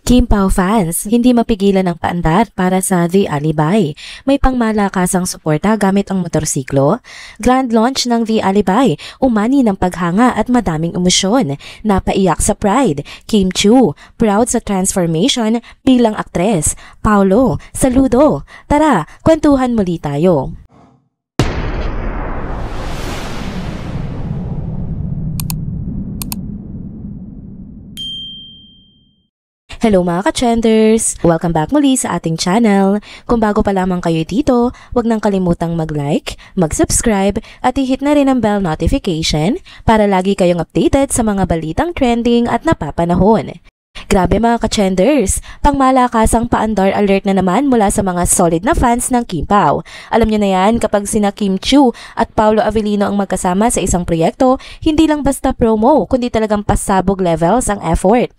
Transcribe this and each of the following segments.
Kim Pao fans, hindi mapigilan ang paandar para sa The Alibay. May pangmalakasang suporta gamit ang motorsiklo. Grand launch ng The Alibay, umani ng paghanga at madaming emosyon. Napaiyak sa Pride. Kim Chiu, proud sa transformation bilang aktres. Paolo, saludo. Tara, kwentuhan muli tayo. Hello mga ka-trenders! Welcome back muli sa ating channel. Kung bago pa lamang kayo dito, huwag nang kalimutang mag-like, mag-subscribe at i-hit na rin ang bell notification para lagi kayong updated sa mga balitang trending at napapanahon. Grabe mga ka-trenders, pangmalakasang paandar alert na naman mula sa mga solid na fans ng Kim Pao. Alam niyo na yan, kapag sina Kim Chiu at Paolo Avellino ang magkasama sa isang proyekto, hindi lang basta promo, kundi talagang pasabog levels ang effort.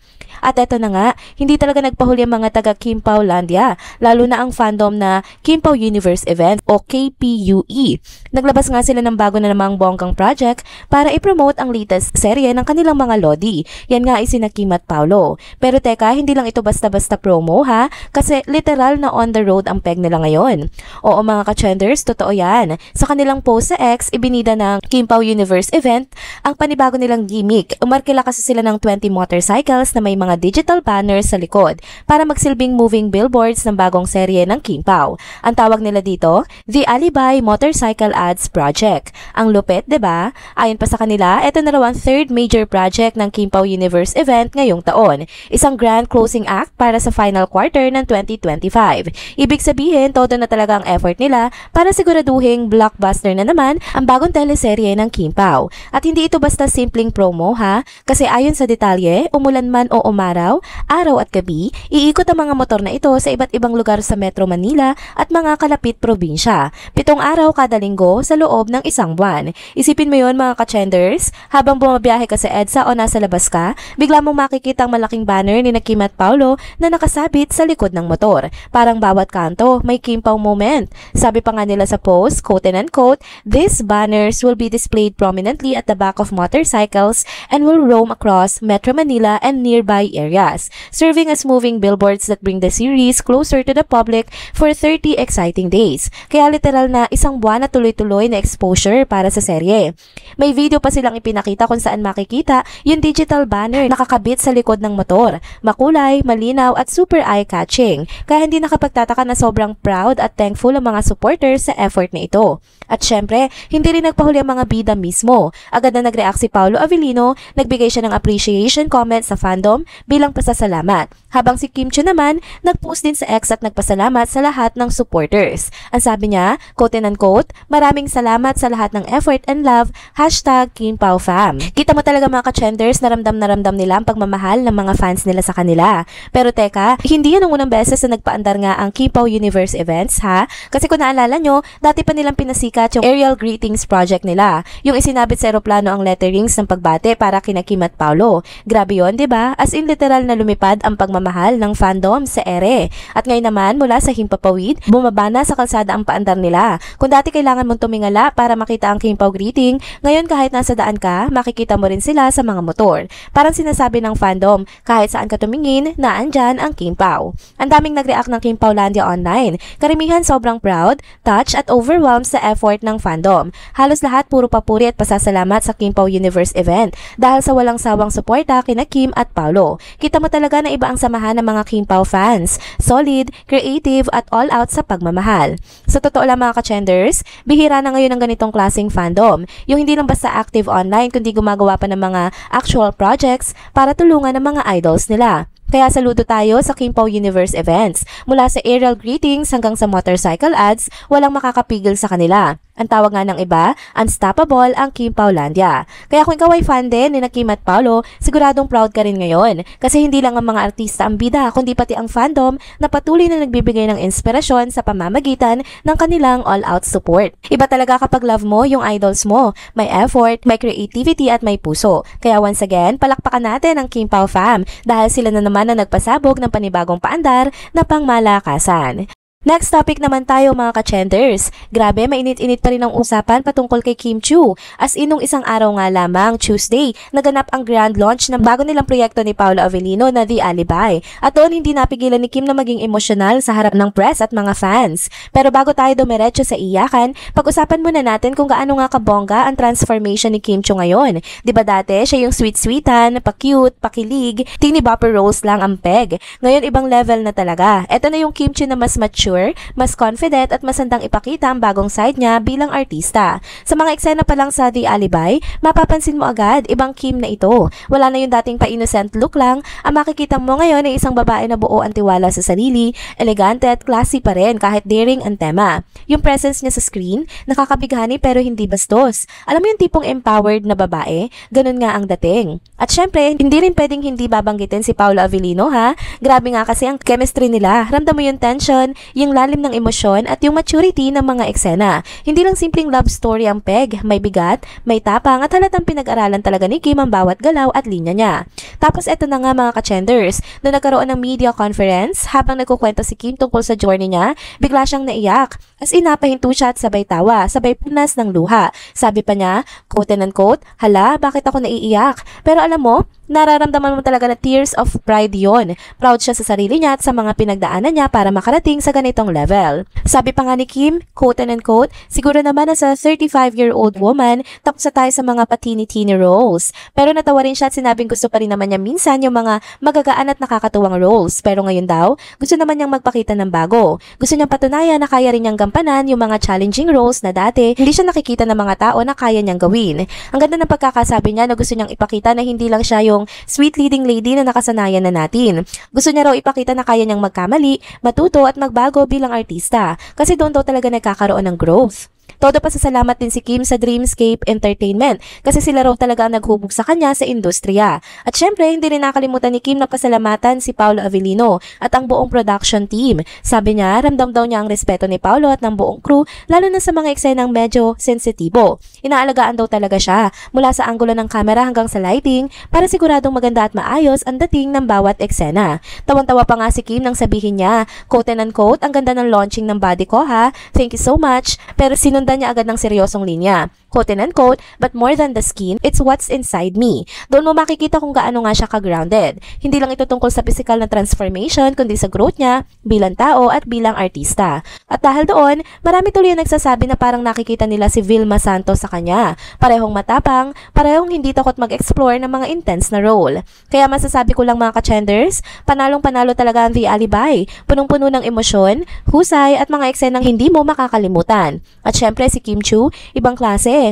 At eto na nga, hindi talaga nagpahuli ang mga taga Kim Pao Landia, lalo na ang fandom na Kim Pao Universe Event o KPUE. Naglabas nga sila ng bago na namang bonggang project para i-promote ang latest serye ng kanilang mga lodi. Yan nga ay sina Kim at Paolo. Pero teka, hindi lang ito basta-basta promo ha, kasi literal na on the road ang peg nila ngayon. Oo mga ka-trenders, totoo yan. Sa kanilang post sa X, ibinida ng Kim Pao Universe Event ang panibago nilang gimmick. Umarkila kasi sila ng 20 motorcycles na may mga digital banners sa likod para magsilbing moving billboards ng bagong serye ng Kim Pao. Ang tawag nila dito, The Alibay Motorcycle Ads Project. Ang lupit, 'di ba? Ayon pa sa kanila, ito na raw ang third major project ng Kim Pao Universe Event ngayong taon. Isang grand closing act para sa final quarter ng 2025. Ibig sabihin, todo na talaga ang effort nila para siguraduhing blockbuster na naman ang bagong teleserye ng Kim Pao. At hindi ito basta simpleng promo ha, kasi ayon sa detalye, umulan man o umaraw, araw at gabi, iikot ang mga motor na ito sa iba't ibang lugar sa Metro Manila at mga kalapit probinsya. 7 araw kada linggo sa loob ng isang buwan. Isipin mo yon mga ka-trenders, habang bumabiyahe ka sa EDSA o nasa labas ka, bigla mong makikita ang malaking banner ni Kim at Paolo na nakasabit sa likod ng motor. Parang bawat kanto may Kim Pao moment. Sabi pa nga nila sa post, quote and unquote, "These banners will be displayed prominently at the back of motorcycles and will roam across Metro Manila and nearby areas, serving as moving billboards that bring the series closer to the public for 30 exciting days." Kaya literal na isang buwan na tuloy-tuloy na exposure para sa serye. May video pa silang ipinakita kung saan makikita yung digital banner nakakabit sa likod ng motor. Makulay, malinaw at super eye-catching. Kaya hindi nakapagtataka na sobrang proud at thankful ang mga supporters sa effort na ito. At syempre, hindi rin nagpahuli ang mga bida mismo. Agad na nag-react si Paolo Avellino, nagbigay siya ng appreciation comment sa fandom bilang pasasalamat. Habang si Kim Chiu naman, nag-post din sa X at nagpasalamat sa lahat ng supporters. Ang sabi niya, quote and unquote, "Maraming salamat sa lahat ng effort and love, #KimPaoFam." Kita mo talaga mga ka-trenders na ramdam nila ang pagmamahal ng mga fans nila sa kanila. Pero teka, hindi yan ang unang beses na nagpaandar nga ang Kim Pao Universe Events ha? Kasi kung naalala nyo, dati pa nilang pinasikat yung aerial greetings project nila. Yung isinabit sa aeroplano ang letterings ng pagbate para kina Kim at Paolo. Grabe yun, 'di ba? As in literal na lumipad ang pagmamahal ng fandom sa ere. At ngayon naman, mula sa Himpapawid, bumaba na sa kalsada ang paandar nila. Kung dati kailangan mong tumingala para makita ang Kim Pao greeting, ngayon kahit nasa daan ka, makikita mo rin sila sa mga motor. Parang sinasabi ng fandom, kahit saan ka tumingin, naandyan ang Kim Pao. Ang daming nag-react ng Kim Pao Landia online. Karamihan sobrang proud, touched at overwhelmed sa effort ng fandom. Halos lahat puro papuri at pasasalamat sa Kim Pao Universe Event dahil sa walang sawang suporta kina Kim at Paolo. Kita mo talaga na iba ang samahan ng mga Kim Pao fans. Solid, creative at all out sa pagmamahal. Sa totoo lang mga ka-trenders, bihira na ngayon ang ganitong klaseng fandom. Yung hindi lang basta active online kundi gumagawa pa ng mga actual projects para tulungan ng mga idols nila. Kaya saludo tayo sa Kim Pao Universe Events. Mula sa aerial greetings hanggang sa motorcycle ads, walang makakapigil sa kanila. Ang tawag nga ng iba, unstoppable ang Kim Pao Landia. Kaya kung ikaw ay fan din ni Kim at Paolo, siguradong proud ka rin ngayon. Kasi hindi lang ang mga artista ang bida, kundi pati ang fandom na patuloy na nagbibigay ng inspirasyon sa pamamagitan ng kanilang all-out support. Iba talaga kapag love mo yung idols mo. May effort, may creativity at may puso. Kaya once again, palakpakan natin ang Kim Pao fam dahil sila na naman na nagpasabog ng panibagong paandar na pangmalakasan. Next topic naman tayo mga ka-chenders. Grabe, mainit-init pa rin ang usapan patungkol kay Kim Chiu. As in, nung isang araw nga lamang, Tuesday, naganap ang grand launch ng bago nilang proyekto ni Paolo Avellino na The Alibi. At doon, hindi napigilan ni Kim na maging emosyonal sa harap ng press at mga fans. Pero bago tayo dumiretso sa iyakan, pag-usapan muna natin kung gaano nga kabongga ang transformation ni Kim Chiu ngayon. Diba dati, siya yung sweet-sweetan, pa-cute, pakilig, teeny bopper roles lang ang peg. Ngayon, ibang level na talaga. Ito na yung Kim Chiu na mas mature, mas confident at mas handang ipakita ang bagong side niya bilang artista. Sa mga eksena pa lang sa The Alibi, mapapansin mo agad, ibang Kim na ito. Wala na yung dating pa-innocent look lang, ang makikita mo ngayon ay isang babae na buo ang tiwala sa sarili, elegante at classy pa rin kahit daring ang tema. Yung presence niya sa screen, nakakabighani pero hindi bastos. Alam mo yung tipong empowered na babae? Ganun nga ang dating. At syempre, hindi rin pwedeng hindi babanggitin si Paolo Avellino ha. Grabe nga kasi ang chemistry nila. Ramdam mo yung tension, yung lalim ng emosyon at yung maturity ng mga eksena. Hindi lang simpleng love story ang peg, may bigat, may tapang at halatang pinag-aralan talaga ni Kim ang bawat galaw at linya niya. Tapos eto na nga mga ka-chenders, na nagkaroon ng media conference habang nagkukwento si Kim tungkol sa journey niya, bigla siyang naiyak. As in, napahinto siya at sabay tawa, sabay punas ng luha. Sabi pa niya, quote and unquote, hala, bakit ako naiiyak? Pero alam mo, nararamdaman mo talaga na tears of pride yon. Proud siya sa sarili niya at sa mga pinagdaanan niya para makarating sa ganitong level. Sabi pa nga ni Kim, quote and unquote, siguro naman na sa 35-year-old woman, tapos na tayo sa mga patini-tini roles. Pero natawa rin siya at sinabing gusto pa rin naman niya minsan yung mga magagaan at nakakatuwang roles. Pero ngayon daw, gusto naman niyang magpakita ng bago. Gusto niyang patunayan na kaya rin niyang gampanan yung mga challenging roles na dati hindi siya nakikita ng mga tao na kaya niyang gawin. Ang ganda ng pagkakasabi niya na gusto niyang ipakita na hindi lang siya yung sweet leading lady na nakasanayan na natin. Gusto niya raw ipakita na kaya niyang magkamali, matuto at magbago bilang artista kasi doon daw talaga nagkakaroon ng growth. Todo pasasalamat din si Kim sa Dreamscape Entertainment kasi sila raw talaga ang naghubog sa kanya sa industriya. At syempre, hindi rin nakalimutan ni Kim na pasalamatan si Paolo Avellino at ang buong production team. Sabi niya, ramdam daw niya ang respeto ni Paolo at ng buong crew lalo na sa mga eksenang medyo sensitibo. Inaalagaan daw talaga siya mula sa anggulo ng camera hanggang sa lighting para siguradong maganda at maayos ang dating ng bawat eksena. Tawan-tawa pa nga si Kim nang sabihin niya, quote and unquote, ang ganda ng launching ng body ko ha, thank you so much, pero sinundan niya agad ng seryosong linya. Quote and unquote, but more than the skin, it's what's inside me. Doon mo makikita kung gaano nga siya ka-grounded. Hindi lang ito tungkol sa physical na transformation, kundi sa growth niya bilang tao at bilang artista. At dahil doon, marami tuloy ang nagsasabi na parang nakikita nila si Vilma Santos sa kanya. Parehong matapang, parehong hindi takot mag-explore ng mga intense na role. Kaya masasabi ko lang mga ka-chenders, panalong-panalo talaga ang The Alibi. Punong-puno ng emosyon, husay at mga eksenang hindi mo makakalimutan. At syempre si Kim Chiu, ibang klase.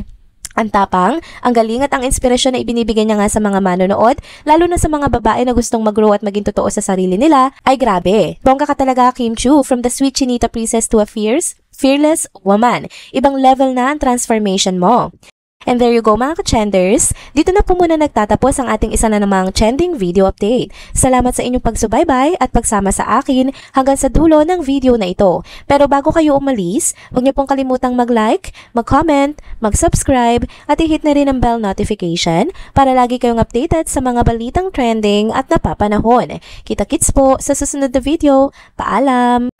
Ang tapang, ang galing at ang inspirasyon na ibinibigay niya nga sa mga manonood, lalo na sa mga babae na gustong mag-grow at maging totoo sa sarili nila, ay grabe. Bongga ka talaga Kim Chiu, from the sweet chinita princess to a fearless woman. Ibang level na ang transformation mo. And there you go mga ka-chenders, dito na po muna nagtatapos ang ating isa na namang trending video update. Salamat sa inyong pagsubaybay at pagsama sa akin hanggang sa dulo ng video na ito. Pero bago kayo umalis, huwag niyo pong kalimutang mag-like, mag-comment, mag-subscribe at i-hit na rin ang bell notification para lagi kayong updated sa mga balitang trending at napapanahon. Kita-kits po sa susunod na video. Paalam!